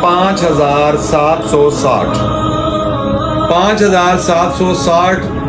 5,760। 5,760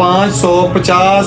550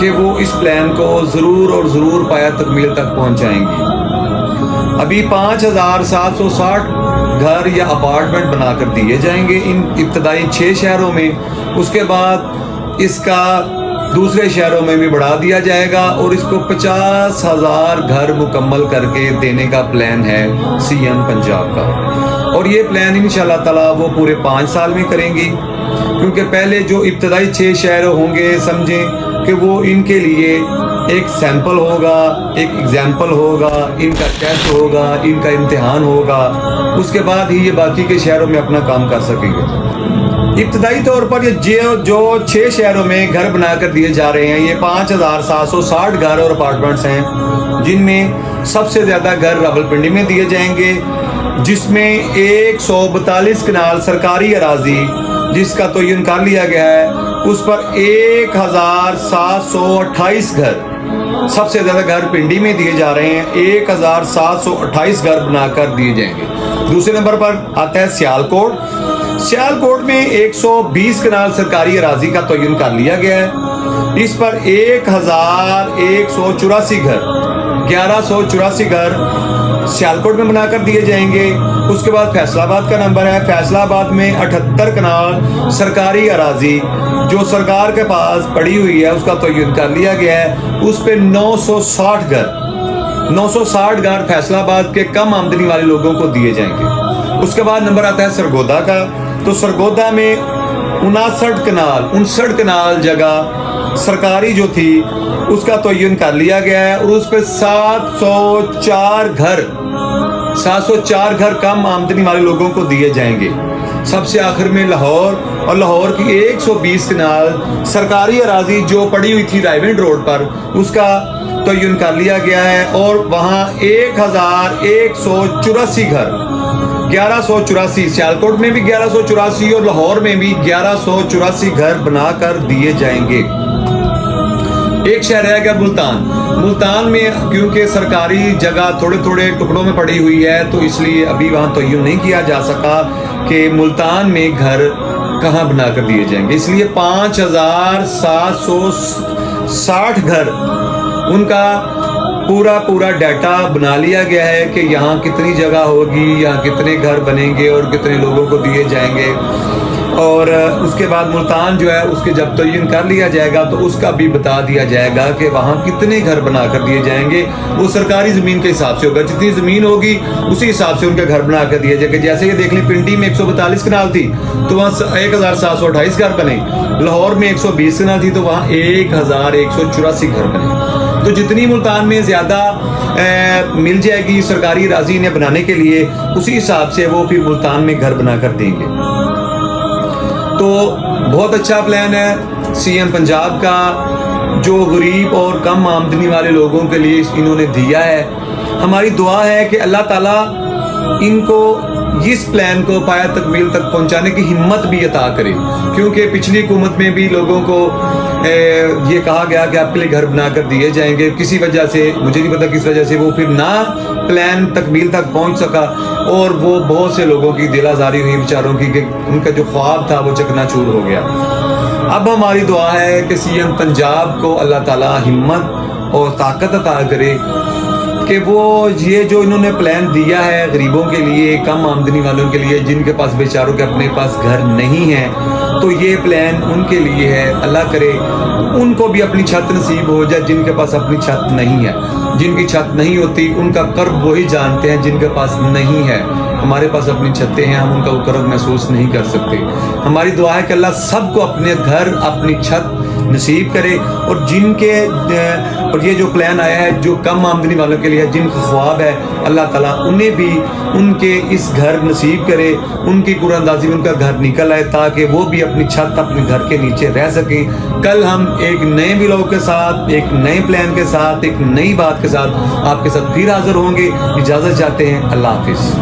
کہ وہ اس پلان کو ضرور اور ضرور پایہ تکمیل تک پہنچائیں گی۔ ابھی 5760 گھر یا اپارٹمنٹ بنا کر دیے جائیں گے ان ابتدائی 6 شہروں میں، اس کے بعد اس کا دوسرے شہروں میں بھی بڑھا دیا جائے گا اور اس کو 50,000 گھر مکمل کر کے دینے کا پلان ہے سی ایم پنجاب کا۔ اور یہ پلان انشاءاللہ تعالیٰ وہ پورے 5 سال میں کریں گی، کیونکہ پہلے جو ابتدائی 6 شہر ہوں گے سمجھیں کہ وہ ان کے لیے ایک سیمپل ہوگا، ایک ایگزامپل ہوگا، ان کا ٹیسٹ ہوگا، ان کا امتحان ہوگا، اس کے بعد ہی یہ باقی کے شہروں میں اپنا کام کر سکیں گے۔ ابتدائی طور پر یہ جو 6 شہروں میں گھر بنا کر دیے جا رہے ہیں، یہ 5760 گھر اور اپارٹمنٹس ہیں، جن میں سب سے زیادہ گھر راولپنڈی میں دیے جائیں گے، جس میں 142 کنال سرکاری اراضی جس کا تعین کر لیا گیا ہے، اس پر 1728 گھر، سب سے زیادہ گھر پنڈی میں دیے جا رہے ہیں، 1728 گھر بنا کر دیے جائیں گے۔ دوسرے نمبر پر آتا ہے سیالکوٹ۔ سیالکوٹ میں 120 کنال سرکاری اراضی کا تعین کر لیا گیا ہے، اس پر 1184 گھر، 1184 گھر سیالکوٹ میں بنا کر دیے جائیں گے۔ اس کے بعد فیصلہ آباد کا نمبر ہے، فیصلہ آباد میں 78 کنال سرکاری اراضی جو سرکار کے پاس پڑی ہوئی ہے، اس کا تعین کر لیا گیا ہے، اس پہ 960 گھر 960 گھر فیصلہ آباد کے کم آمدنی والے لوگوں کو دیے جائیں گے۔ اس کے بعد نمبر آتا ہے سرگودا کا، تو سرگودا میں 59 کنال جگہ سرکاری جو تھی اس کا تعین کر لیا گیا ہے، اور اس پہ 704 گھر کم آمدنی والے لوگوں کو دیے جائیں گے۔ سب سے آخر میں لاہور، اور لاہور کی 120 کنال سرکاری اراضی جو پڑی ہوئی تھی رائیونڈ روڈ پر، اس کا تعین کر لیا گیا ہے، اور وہاں 1184 گھر 1184 سیالکوٹ میں بھی 1184 اور لاہور میں بھی 1184 گھر بنا کر دیے جائیں گے۔ ایک شہر رہ گیا ملتان میں، کیونکہ سرکاری جگہ تھوڑے تھوڑے ٹکڑوں میں پڑی ہوئی ہے، تو اس لیے ابھی وہاں تعین نہیں کیا جا سکا کہ ملتان میں گھر کہاں بنا کر دیے جائیں گے، اس لیے 5760 گھر ان کا پورا ڈیٹا بنا لیا گیا ہے کہ یہاں کتنی جگہ ہوگی، یہاں کتنے گھر بنیں گے اور کتنے لوگوں کو دیے جائیں گے۔ اور اس کے بعد ملتان جو ہے اس کے جب تعین کر لیا جائے گا تو اس کا بھی بتا دیا جائے گا کہ وہاں کتنے گھر بنا کر دیے جائیں گے۔ وہ سرکاری زمین کے حساب سے ہوگا، جتنی زمین ہوگی اسی حساب سے ان کے گھر بنا کر دیے جائیں گے۔ جیسے یہ دیکھ لیں پنڈی میں 142 کنال تھی تو وہاں 1728 گھر بنے، لاہور میں 120 کنال تھی تو وہاں 1184 گھر بنے۔ تو جتنی ملتان میں زیادہ مل جائے گی سرکاری اراضی انہیں بنانے کے لیے، اسی حساب سے وہ پھر ملتان میں گھر بنا کر دیں گے۔ تو بہت اچھا پلان ہے سی ایم پنجاب کا، جو غریب اور کم آمدنی والے لوگوں کے لیے انہوں نے دیا ہے۔ ہماری دعا ہے کہ اللہ تعالیٰ ان کو اس پلان کو پایہ تکمیل تک پہنچانے کی ہمت بھی عطا کرے، کیونکہ پچھلی حکومت میں بھی لوگوں کو یہ کہا گیا کہ آپ کے لیے گھر بنا کر دیے جائیں گے، کسی وجہ سے، مجھے نہیں پتا کس وجہ سے، وہ پھر نہ پلان تکمیل تک پہنچ سکا، اور وہ بہت سے لوگوں کی دل آزاری ہوئی بیچاروں کی کہ ان کا جو خواب تھا وہ چکنا چور ہو گیا۔ اب ہماری دعا ہے کہ سی ایم پنجاب کو اللہ تعالیٰ ہمت اور طاقت عطا کرے کہ وہ یہ جو انہوں نے پلان دیا ہے غریبوں کے لیے، کم آمدنی والوں کے لیے، جن کے پاس بیچاروں کے اپنے پاس گھر نہیں ہیں، تو یہ پلان ان کے لیے ہے۔ اللہ کرے ان کو بھی اپنی چھت نصیب ہو جائے جن کے پاس اپنی چھت نہیں ہے۔ جن کی چھت نہیں ہوتی ان کا کرب وہی جانتے ہیں جن کے پاس نہیں ہے۔ ہمارے پاس اپنی چھتیں ہیں، ہم ان کا وہ کرب محسوس نہیں کر سکتے۔ ہماری دعا ہے کہ اللہ سب کو اپنے گھر، اپنی چھت نصیب کرے، اور جن کے اور یہ جو پلان آیا ہے جو کم آمدنی والوں کے لیے، جن کا خواب ہے، اللہ تعالیٰ انہیں بھی ان کے اس گھر نصیب کرے، ان کی قرآن اندازی میں ان کا گھر نکل آئے، تاکہ وہ بھی اپنی چھت اپنے گھر کے نیچے رہ سکیں۔ کل ہم ایک نئے ولاگ کے ساتھ، ایک نئے پلان کے ساتھ، ایک نئی بات کے ساتھ آپ کے ساتھ پھر حاضر ہوں گے۔ اجازت چاہتے ہیں، اللہ حافظ۔